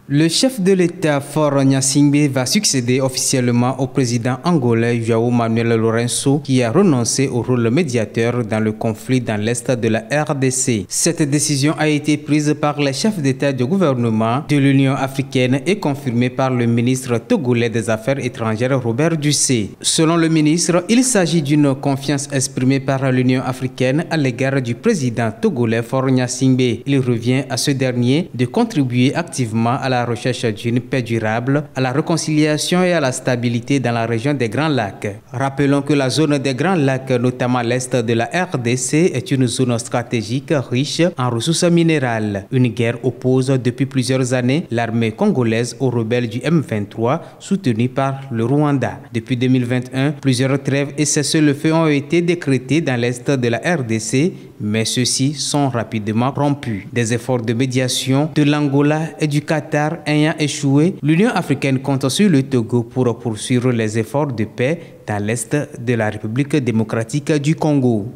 Le chef de l'État, Faure Gnassingbé, va succéder officiellement au président angolais João Manuel Lourenço, qui a renoncé au rôle médiateur dans le conflit dans l'Est de la RDC. Cette décision a été prise par les chefs d'État du gouvernement de l'Union africaine et confirmée par le ministre togolais des Affaires étrangères Robert Dussé. Selon le ministre, il s'agit d'une confiance exprimée par l'Union africaine à l'égard du président togolais Faure Gnassingbé. Il revient à ce dernier de contribuer activement à la recherche d'une paix durable, à la réconciliation et à la stabilité dans la région des Grands Lacs. Rappelons que la zone des Grands Lacs, notamment l'est de la RDC, est une zone stratégique riche en ressources minérales. Une guerre oppose depuis plusieurs années l'armée congolaise aux rebelles du M23 soutenus par le Rwanda. Depuis 2021, plusieurs trêves et cessez-le-feu ont été décrétés dans l'est de la RDC, mais ceux-ci sont rapidement rompus. Des efforts de médiation de l'Angola et du Qatar ayant échoué, l'Union africaine compte sur le Togo pour poursuivre les efforts de paix dans l'est de la République démocratique du Congo.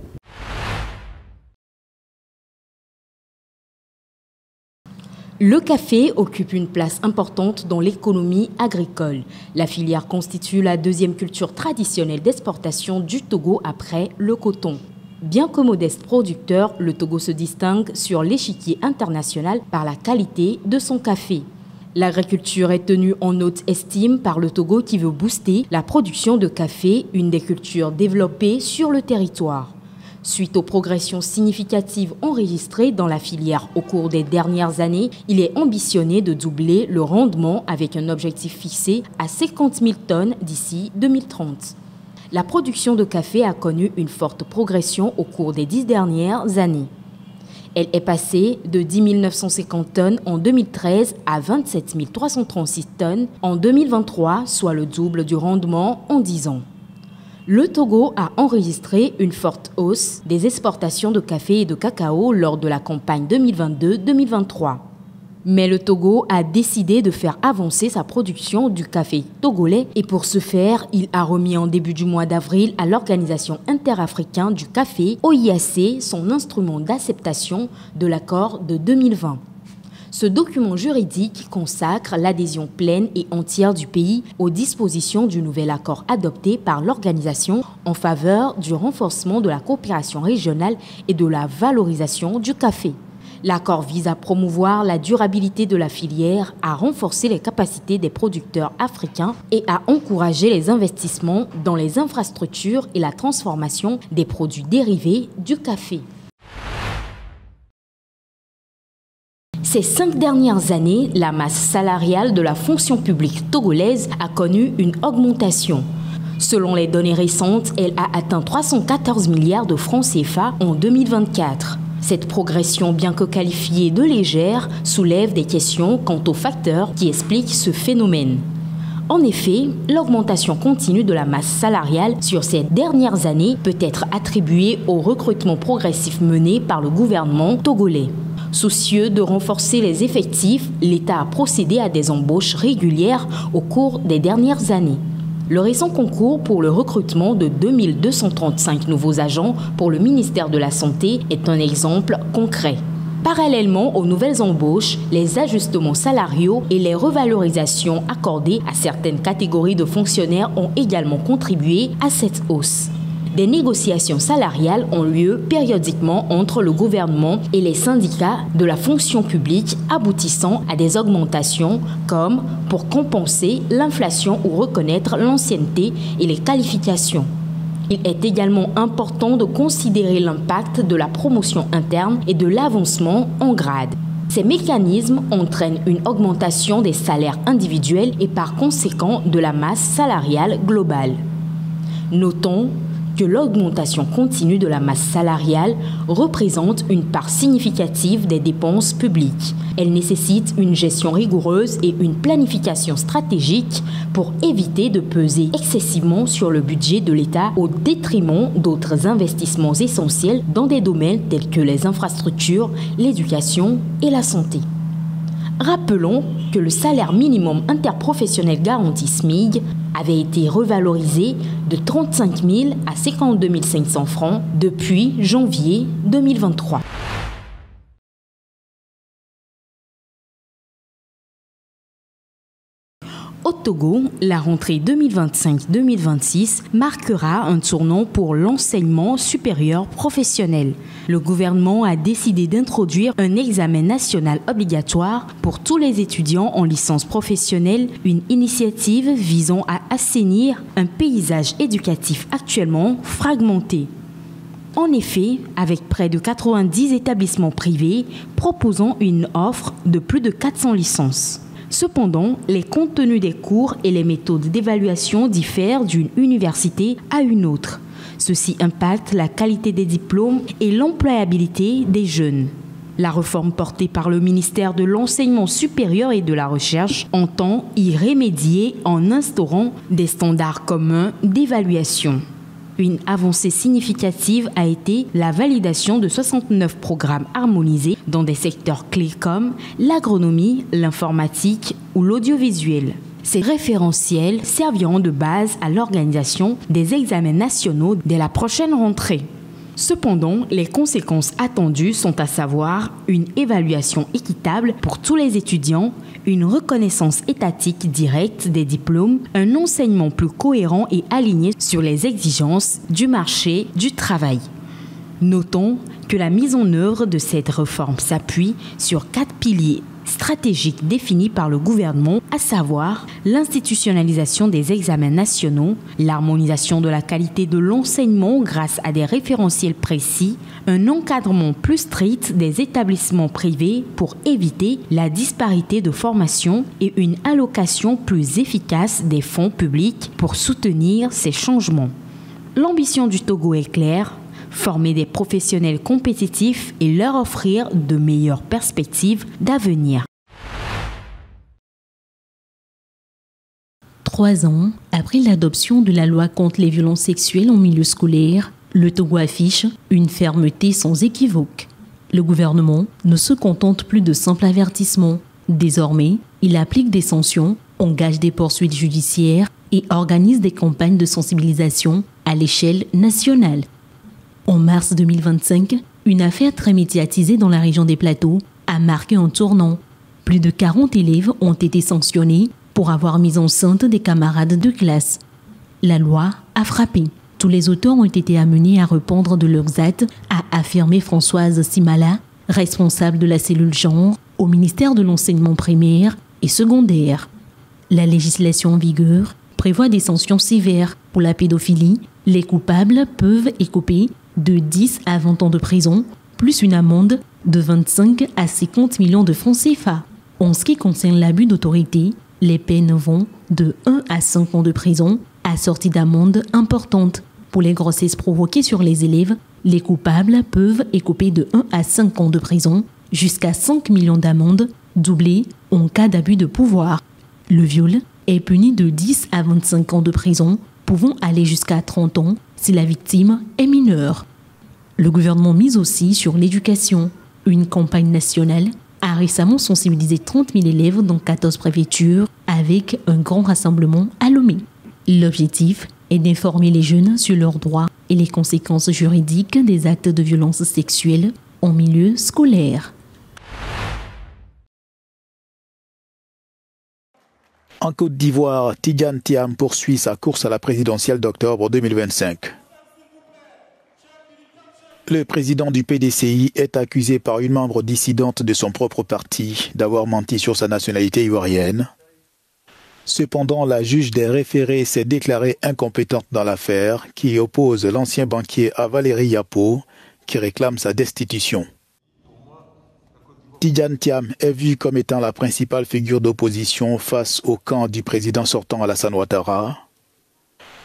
Le café occupe une place importante dans l'économie agricole. La filière constitue la deuxième culture traditionnelle d'exportation du Togo après le coton. Bien que modeste producteur, le Togo se distingue sur l'échiquier international par la qualité de son café. L'agriculture est tenue en haute estime par le Togo qui veut booster la production de café, une des cultures développées sur le territoire. Suite aux progressions significatives enregistrées dans la filière au cours des dernières années, il est ambitionné de doubler le rendement avec un objectif fixé à 50 000 tonnes d'ici 2030. La production de café a connu une forte progression au cours des 10 dernières années. Elle est passée de 10 950 tonnes en 2013 à 27 336 tonnes en 2023, soit le double du rendement en 10 ans. Le Togo a enregistré une forte hausse des exportations de café et de cacao lors de la campagne 2022-2023. Mais le Togo a décidé de faire avancer sa production du café togolais et pour ce faire, il a remis en début du mois d'avril à l'Organisation interafricaine du café, OIAC, son instrument d'acceptation de l'accord de 2020. Ce document juridique consacre l'adhésion pleine et entière du pays aux dispositions du nouvel accord adopté par l'organisation en faveur du renforcement de la coopération régionale et de la valorisation du café. L'accord vise à promouvoir la durabilité de la filière, à renforcer les capacités des producteurs africains et à encourager les investissements dans les infrastructures et la transformation des produits dérivés du café. Ces 5 dernières années, la masse salariale de la fonction publique togolaise a connu une augmentation. Selon les données récentes, elle a atteint 314 milliards de francs CFA en 2024. Cette progression, bien que qualifiée de légère, soulève des questions quant aux facteurs qui expliquent ce phénomène. En effet, l'augmentation continue de la masse salariale sur ces dernières années peut être attribuée au recrutement progressif mené par le gouvernement togolais. Soucieux de renforcer les effectifs, l'État a procédé à des embauches régulières au cours des dernières années. Le récent concours pour le recrutement de 2235 nouveaux agents pour le ministère de la Santé est un exemple concret. Parallèlement aux nouvelles embauches, les ajustements salariaux et les revalorisations accordées à certaines catégories de fonctionnaires ont également contribué à cette hausse. Des négociations salariales ont lieu périodiquement entre le gouvernement et les syndicats de la fonction publique, aboutissant à des augmentations comme pour compenser l'inflation ou reconnaître l'ancienneté et les qualifications. Il est également important de considérer l'impact de la promotion interne et de l'avancement en grade. Ces mécanismes entraînent une augmentation des salaires individuels et par conséquent de la masse salariale globale. Notons que l'augmentation continue de la masse salariale représente une part significative des dépenses publiques. Elle nécessite une gestion rigoureuse et une planification stratégique pour éviter de peser excessivement sur le budget de l'État au détriment d'autres investissements essentiels dans des domaines tels que les infrastructures, l'éducation et la santé. Rappelons que le salaire minimum interprofessionnel garanti SMIG avait été revalorisé de 35 000 à 52 500 francs depuis janvier 2023. Au Togo, la rentrée 2025-2026 marquera un tournant pour l'enseignement supérieur professionnel. Le gouvernement a décidé d'introduire un examen national obligatoire pour tous les étudiants en licence professionnelle, une initiative visant à assainir un paysage éducatif actuellement fragmenté. En effet, avec près de 90 établissements privés proposant une offre de plus de 400 licences. Cependant, les contenus des cours et les méthodes d'évaluation diffèrent d'une université à une autre. Ceci impacte la qualité des diplômes et l'employabilité des jeunes. La réforme portée par le ministère de l'Enseignement supérieur et de la Recherche entend y remédier en instaurant des standards communs d'évaluation. Une avancée significative a été la validation de 69 programmes harmonisés dans des secteurs clés comme l'agronomie, l'informatique ou l'audiovisuel. Ces référentiels serviront de base à l'organisation des examens nationaux dès la prochaine rentrée. Cependant, les conséquences attendues sont à savoir une évaluation équitable pour tous les étudiants, une reconnaissance étatique directe des diplômes, un enseignement plus cohérent et aligné sur les exigences du marché du travail. Notons que la mise en œuvre de cette réforme s'appuie sur 4 piliers stratégiques définis par le gouvernement, à savoir l'institutionnalisation des examens nationaux, l'harmonisation de la qualité de l'enseignement grâce à des référentiels précis, un encadrement plus strict des établissements privés pour éviter la disparité de formation et une allocation plus efficace des fonds publics pour soutenir ces changements. L'ambition du Togo est claire: former des professionnels compétitifs et leur offrir de meilleures perspectives d'avenir. 3 ans après l'adoption de la loi contre les violences sexuelles en milieu scolaire, le Togo affiche une fermeté sans équivoque. Le gouvernement ne se contente plus de simples avertissements. Désormais, il applique des sanctions, engage des poursuites judiciaires et organise des campagnes de sensibilisation à l'échelle nationale. En mars 2025, une affaire très médiatisée dans la région des Plateaux a marqué un tournant. Plus de 40 élèves ont été sanctionnés pour avoir mis enceinte des camarades de classe. La loi a frappé. Tous les auteurs ont été amenés à répondre de leurs actes, a affirmé Françoise Simala, responsable de la cellule genre au ministère de l'enseignement primaire et secondaire. La législation en vigueur prévoit des sanctions sévères pour la pédophilie. Les coupables peuvent écoper de 10 à 20 ans de prison, plus une amende de 25 à 50 millions de francs CFA. En ce qui concerne l'abus d'autorité, les peines vont de 1 à 5 ans de prison, assorties d'amendes importantes. Pour les grossesses provoquées sur les élèves, les coupables peuvent écoper de 1 à 5 ans de prison, jusqu'à 5 millions d'amendes, doublées en cas d'abus de pouvoir. Le viol est puni de 10 à 25 ans de prison, pouvant aller jusqu'à 30 ans si la victime est mineure. Le gouvernement mise aussi sur l'éducation. Une campagne nationale a récemment sensibilisé 30 000 élèves dans 14 préfectures avec un grand rassemblement à Lomé. L'objectif est d'informer les jeunes sur leurs droits et les conséquences juridiques des actes de violence sexuelle en milieu scolaire. En Côte d'Ivoire, Tidjane Thiam poursuit sa course à la présidentielle d'octobre 2025. Le président du PDCI est accusé par une membre dissidente de son propre parti d'avoir menti sur sa nationalité ivoirienne. Cependant, la juge des référés s'est déclarée incompétente dans l'affaire qui oppose l'ancien banquier à Valérie Yapo, qui réclame sa destitution. Tidjane Thiam est vu comme étant la principale figure d'opposition face au camp du président sortant Alassane Ouattara.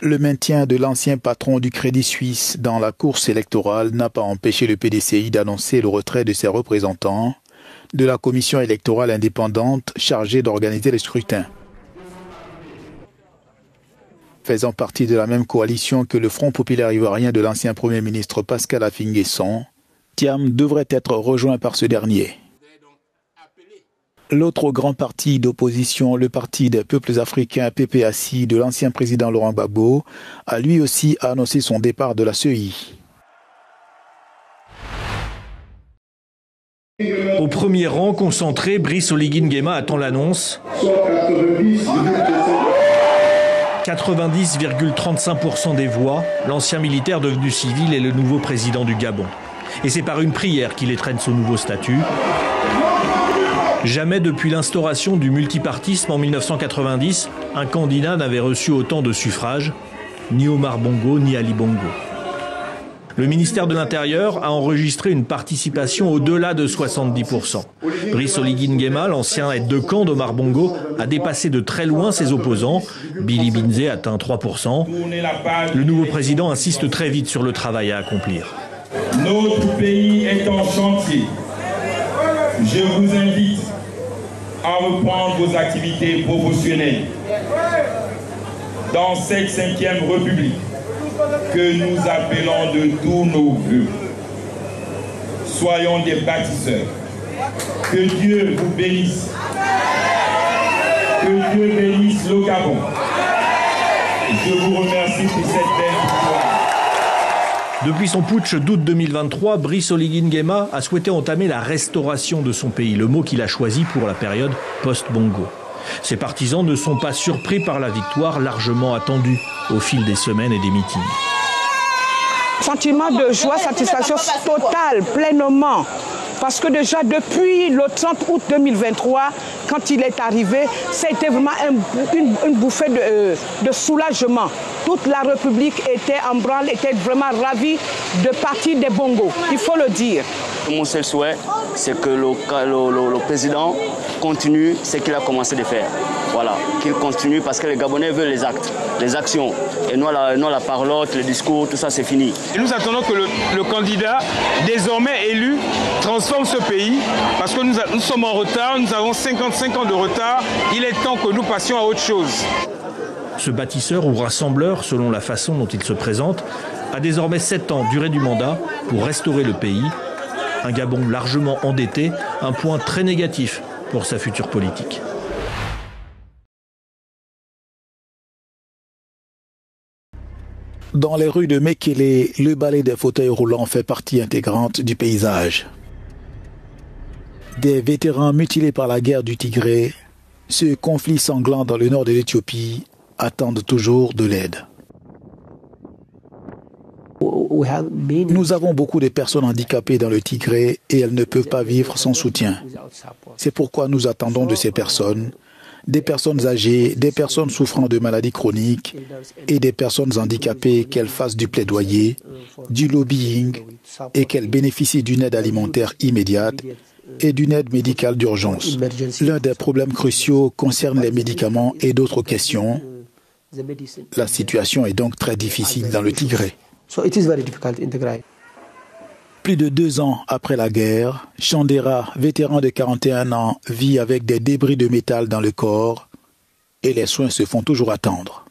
Le maintien de l'ancien patron du Crédit Suisse dans la course électorale n'a pas empêché le PDCI d'annoncer le retrait de ses représentants de la commission électorale indépendante chargée d'organiser les scrutins. Faisant partie de la même coalition que le Front populaire ivoirien de l'ancien Premier ministre Pascal Affi-N'Guesson, Thiam devrait être rejoint par ce dernier. L'autre grand parti d'opposition, le Parti des peuples africains PPACI de l'ancien président Laurent Gbagbo, a lui aussi annoncé son départ de la CEI. Au premier rang, concentré, Brice Oligui Nguema attend l'annonce. 90,35% des voix, l'ancien militaire devenu civil est le nouveau président du Gabon. Et c'est par une prière qu'il étrenne son nouveau statut. Jamais depuis l'instauration du multipartisme en 1990, un candidat n'avait reçu autant de suffrages, ni Omar Bongo ni Ali Bongo. Le ministère de l'Intérieur a enregistré une participation au-delà de 70%. Brice Oligui Nguema, l'ancien aide de camp d'Omar Bongo, a dépassé de très loin ses opposants. Billy Binze atteint 3%. Le nouveau président insiste très vite sur le travail à accomplir. Notre pays est en chantier. Je vous invite à reprendre vos activités professionnelles. Dans cette 5e République que nous appelons de tous nos vœux, soyons des bâtisseurs. Que Dieu vous bénisse. Que Dieu bénisse le Gabon. Je vous remercie pour cette belle victoire. Depuis son putsch d'août 2023, Brice Oligui Nguema a souhaité entamer la restauration de son pays, le mot qu'il a choisi pour la période post-Bongo. Ses partisans ne sont pas surpris par la victoire largement attendue au fil des semaines et des meetings. Sentiment de joie, satisfaction totale, pleinement. Parce que déjà depuis le 30 août 2023, quand il est arrivé, c'était vraiment une bouffée de soulagement. Toute la République était en branle, était vraiment ravie de partir des Bongo, il faut le dire. Mon seul souhait, c'est que le président continue ce qu'il a commencé de faire. Voilà, qu'il continue parce que les Gabonais veulent les actes, les actions. Et non la parlotte, les discours, tout ça c'est fini. Et nous attendons que le candidat désormais élu transforme ce pays parce que nous sommes en retard, nous avons 55 ans de retard. Il est temps que nous passions à autre chose. Ce bâtisseur ou rassembleur, selon la façon dont il se présente, a désormais 7 ans durée du mandat pour restaurer le pays. Un Gabon largement endetté, un point très négatif pour sa future politique. Dans les rues de Mekele, le balai des fauteuils roulants fait partie intégrante du paysage. Des vétérans mutilés par la guerre du Tigré, ce conflit sanglant dans le nord de l'Éthiopie, attendent toujours de l'aide. Nous avons beaucoup de personnes handicapées dans le Tigré et elles ne peuvent pas vivre sans soutien. C'est pourquoi nous attendons de ces personnes, des personnes âgées, des personnes souffrant de maladies chroniques et des personnes handicapées qu'elles fassent du plaidoyer, du lobbying et qu'elles bénéficient d'une aide alimentaire immédiate et d'une aide médicale d'urgence. L'un des problèmes cruciaux concerne les médicaments et d'autres questions. La situation est donc très difficile dans le Tigré. Plus de 2 ans après la guerre, Chandera, vétéran de 41 ans, vit avec des débris de métal dans le corps et les soins se font toujours attendre.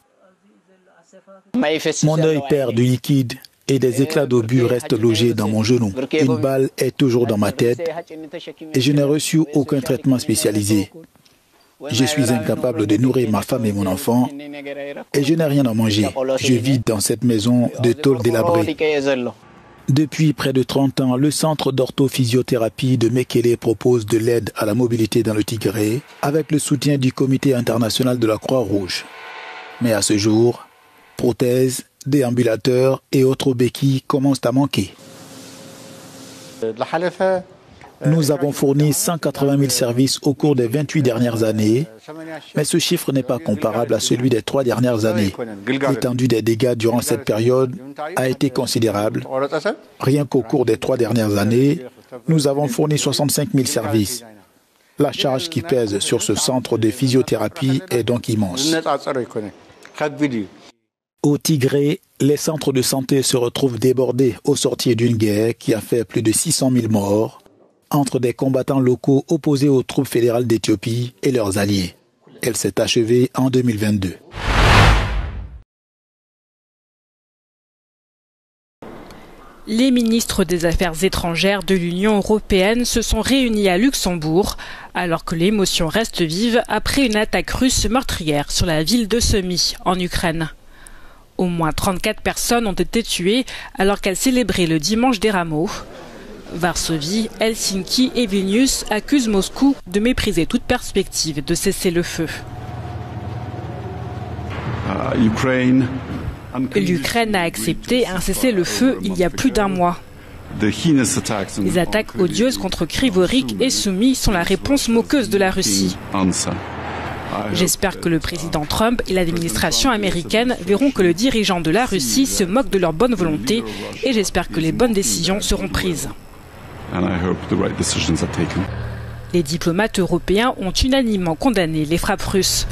Mon œil perd du liquide et des éclats d'obus restent logés dans mon genou. Une balle est toujours dans ma tête et je n'ai reçu aucun traitement spécialisé. Je suis incapable de nourrir ma femme et mon enfant et je n'ai rien à manger. Je vis dans cette maison de tôle délabrée. Depuis près de 30 ans, le centre d'orthophysiothérapie de Mekele propose de l'aide à la mobilité dans le Tigré avec le soutien du Comité international de la Croix-Rouge. Mais à ce jour, prothèses, déambulateurs et autres béquilles commencent à manquer. Nous avons fourni 180 000 services au cours des 28 dernières années, mais ce chiffre n'est pas comparable à celui des 3 dernières années. L'étendue des dégâts durant cette période a été considérable. Rien qu'au cours des 3 dernières années, nous avons fourni 65 000 services. La charge qui pèse sur ce centre de physiothérapie est donc immense. Au Tigré, les centres de santé se retrouvent débordés au sortir d'une guerre qui a fait plus de 600 000 morts entre des combattants locaux opposés aux troupes fédérales d'Éthiopie et leurs alliés. Elle s'est achevée en 2022. Les ministres des Affaires étrangères de l'Union européenne se sont réunis à Luxembourg, alors que l'émotion reste vive après une attaque russe meurtrière sur la ville de Sumy, en Ukraine. Au moins 34 personnes ont été tuées alors qu'elles célébraient le dimanche des Rameaux. Varsovie, Helsinki et Vilnius accusent Moscou de mépriser toute perspective de cesser le feu. L'Ukraine a accepté un cessez-le-feu il y a plus d'un mois. Les attaques odieuses contre Kryvyi et Soumy sont la réponse moqueuse de la Russie. J'espère que le président Trump et l'administration américaine verront que le dirigeant de la Russie se moque de leur bonne volonté et j'espère que les bonnes décisions seront prises. Les diplomates européens ont unanimement condamné les frappes russes.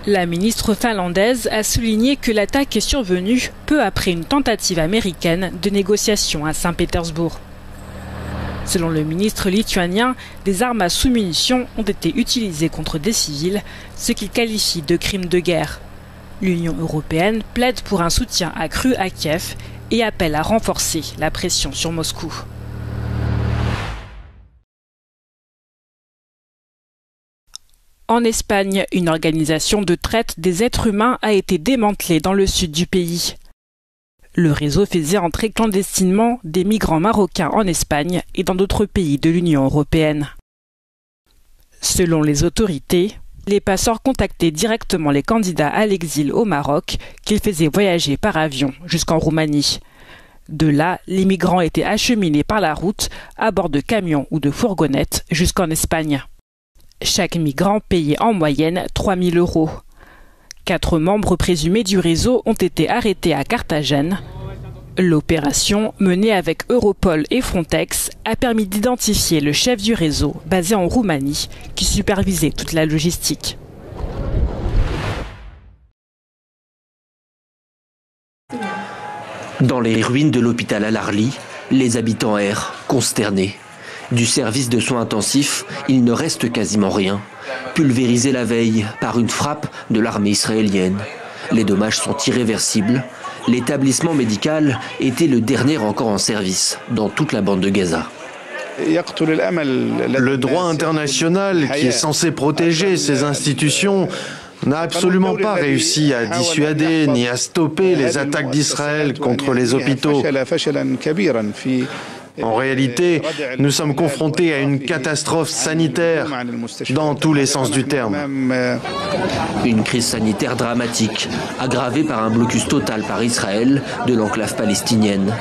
La ministre finlandaise a souligné que l'attaque est survenue peu après une tentative américaine de négociation à Saint-Pétersbourg. Selon le ministre lituanien, des armes à sous-munitions ont été utilisées contre des civils, ce qu'il qualifie de crime de guerre. L'Union européenne plaide pour un soutien accru à Kiev et appelle à renforcer la pression sur Moscou. En Espagne, une organisation de traite des êtres humains a été démantelée dans le sud du pays. Le réseau faisait entrer clandestinement des migrants marocains en Espagne et dans d'autres pays de l'Union européenne. Selon les autorités, les passeurs contactaient directement les candidats à l'exil au Maroc qu'ils faisaient voyager par avion jusqu'en Roumanie. De là, les migrants étaient acheminés par la route à bord de camions ou de fourgonnettes jusqu'en Espagne. Chaque migrant payait en moyenne 3 000 €. 4 membres présumés du réseau ont été arrêtés à Carthagène. L'opération, menée avec Europol et Frontex, a permis d'identifier le chef du réseau, basé en Roumanie, qui supervisait toute la logistique. Dans les ruines de l'hôpital Al-Arli, les habitants errent, consternés. Du service de soins intensifs, il ne reste quasiment rien. Pulvérisé la veille par une frappe de l'armée israélienne. Les dommages sont irréversibles. L'établissement médical était le dernier encore en service dans toute la bande de Gaza. Le droit international, qui est censé protéger ces institutions, n'a absolument pas réussi à dissuader ni à stopper les attaques d'Israël contre les hôpitaux. En réalité, nous sommes confrontés à une catastrophe sanitaire dans tous les sens du terme. Une crise sanitaire dramatique, aggravée par un blocus total par Israël de l'enclave palestinienne.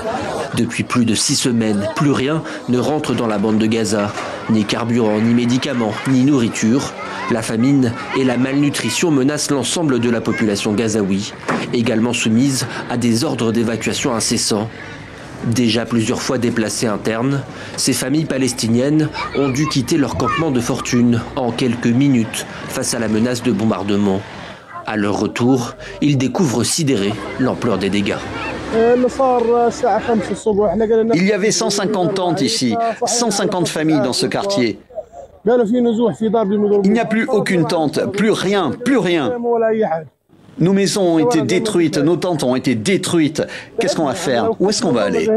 Depuis plus de 6 semaines, plus rien ne rentre dans la bande de Gaza. Ni carburant, ni médicaments, ni nourriture. La famine et la malnutrition menacent l'ensemble de la population gazaoui, également soumise à des ordres d'évacuation incessants. Déjà plusieurs fois déplacées internes, ces familles palestiniennes ont dû quitter leur campement de fortune en quelques minutes face à la menace de bombardement. À leur retour, ils découvrent sidérés l'ampleur des dégâts. Il y avait 150 tentes ici, 150 familles dans ce quartier. Il n'y a plus aucune tente, plus rien, plus rien. Nos maisons ont été détruites, nos tentes ont été détruites. Qu'est-ce qu'on va faire? Où est-ce qu'on va aller?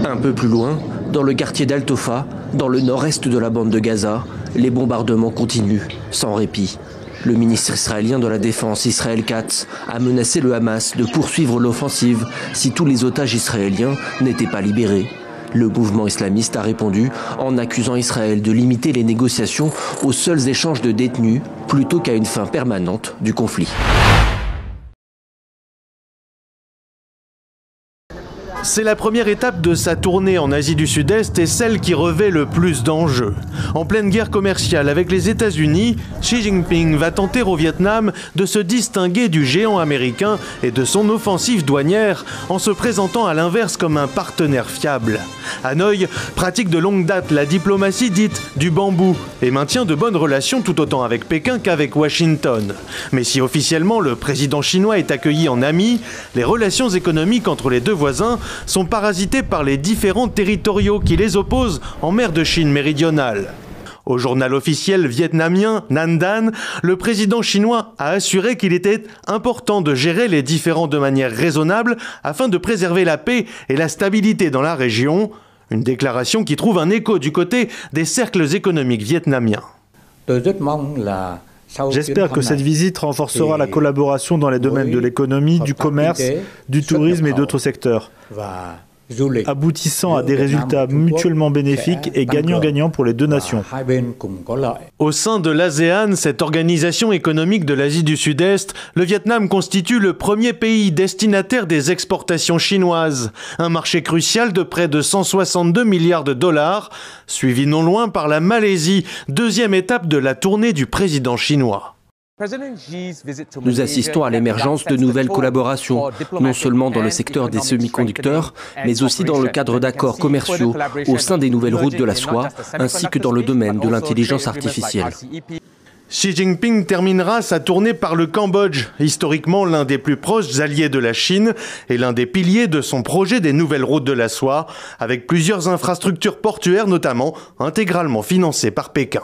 Un peu plus loin, dans le quartier d'Al-Tofa, dans le nord-est de la bande de Gaza, les bombardements continuent, sans répit. Le ministre israélien de la Défense, Israël Katz, a menacé le Hamas de poursuivre l'offensive si tous les otages israéliens n'étaient pas libérés. Le mouvement islamiste a répondu en accusant Israël de limiter les négociations aux seuls échanges de détenus plutôt qu'à une fin permanente du conflit. C'est la première étape de sa tournée en Asie du Sud-Est et celle qui revêt le plus d'enjeux. En pleine guerre commerciale avec les États-Unis, Xi Jinping va tenter au Vietnam de se distinguer du géant américain et de son offensive douanière en se présentant à l'inverse comme un partenaire fiable. Hanoï pratique de longue date la diplomatie dite du bambou et maintient de bonnes relations tout autant avec Pékin qu'avec Washington. Mais si officiellement le président chinois est accueilli en ami, les relations économiques entre les deux voisins sont parasités par les différends territoriaux qui les opposent en mer de Chine méridionale. Au journal officiel vietnamien Nhan Dan, le président chinois a assuré qu'il était important de gérer les différends de manière raisonnable afin de préserver la paix et la stabilité dans la région. Une déclaration qui trouve un écho du côté des cercles économiques vietnamiens. J'espère que cette visite renforcera la collaboration dans les domaines de l'économie, du commerce, du tourisme et d'autres secteurs. aboutissant à des résultats mutuellement bénéfiques et gagnant-gagnant pour les deux nations. Au sein de l'ASEAN, cette organisation économique de l'Asie du Sud-Est, le Vietnam constitue le premier pays destinataire des exportations chinoises. Un marché crucial de près de 162 milliards de dollars, suivi non loin par la Malaisie, deuxième étape de la tournée du président chinois. Nous assistons à l'émergence de nouvelles collaborations, non seulement dans le secteur des semi-conducteurs, mais aussi dans le cadre d'accords commerciaux au sein des nouvelles routes de la soie, ainsi que dans le domaine de l'intelligence artificielle. Xi Jinping terminera sa tournée par le Cambodge, historiquement l'un des plus proches alliés de la Chine et l'un des piliers de son projet des nouvelles routes de la soie, avec plusieurs infrastructures portuaires notamment intégralement financées par Pékin.